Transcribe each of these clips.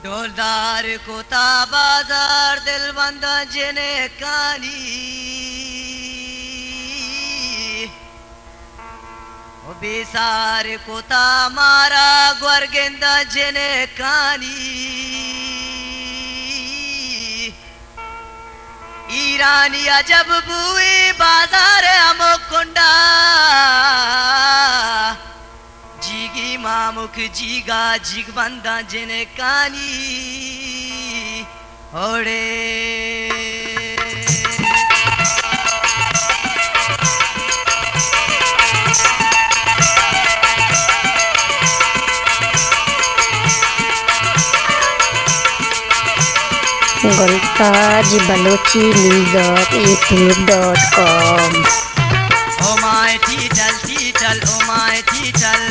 डोलदार कोता बाजार दिलबंदा जिने कानी ओ बेसार कोता मारा ग्वर्गेंदा जिने कानी ईरानी अजब बुए बाजार अमोकुंडा जिगी मामुख जिगा जिगबंदा जिने कानी होड़े Golkaj Balochi Music YouTube.com. Oh my teetal teetal, oh my teetal,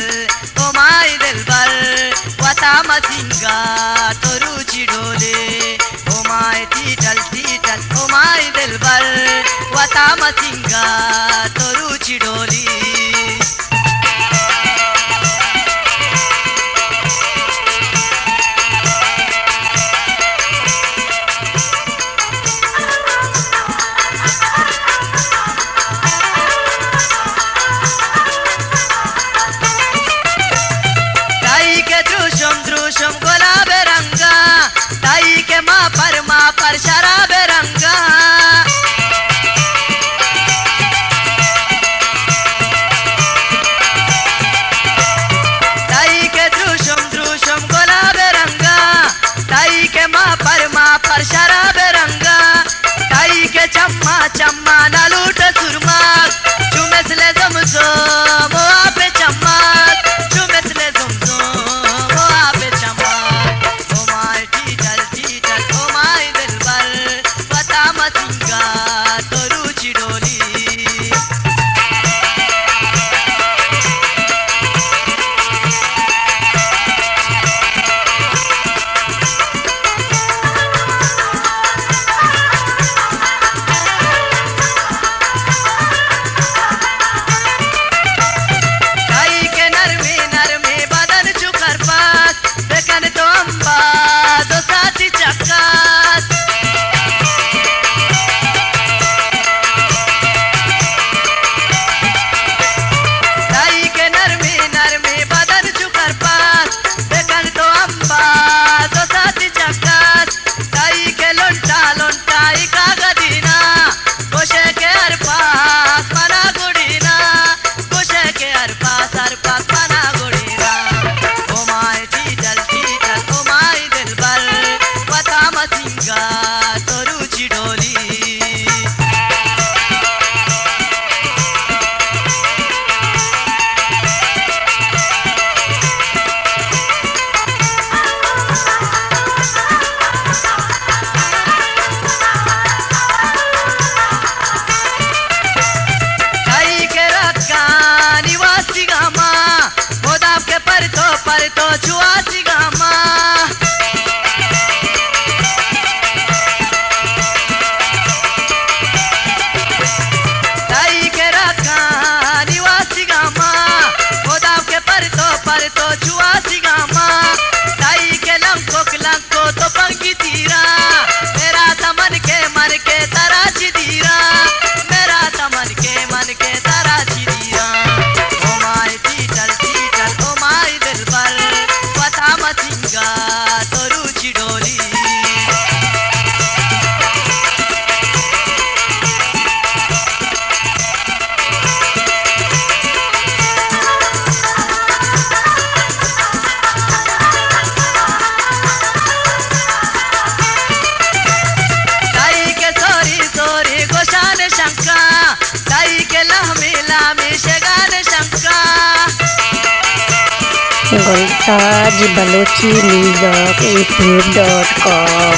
oh my dilbar, wata masinga toru chidole. Oh my teetal teetal, oh my dilbar, wata masinga toru chidole. द्रुशम गुलाब रंगा ताई के माँ पर शराब रंगा ताई के द्रुशम गुलाब रंगा ताई के माँ पर शराब रंगा ताई के चम्मा चम्मा ना लूट सुरमा चुमेसले जमजो मोआ पे चम्मा चुमेसले जमजो तो जुआसी गामा ताई के रखा निवासी गामा गोदाम के पर तो जुआसी गामा ताई के लंको तो पंगी तीरा मेरा तमन के मन के तराची दीरा मेरा तमन के मन के तराची दीरा ओ माय टीटल टीटल ओ माय दिलबर वता मसिंगा तोरू चिडोली ताई के सोरी गोशान शंका ताई के लामी शेगान शंका Golkaj Balochi Music YouTube.com.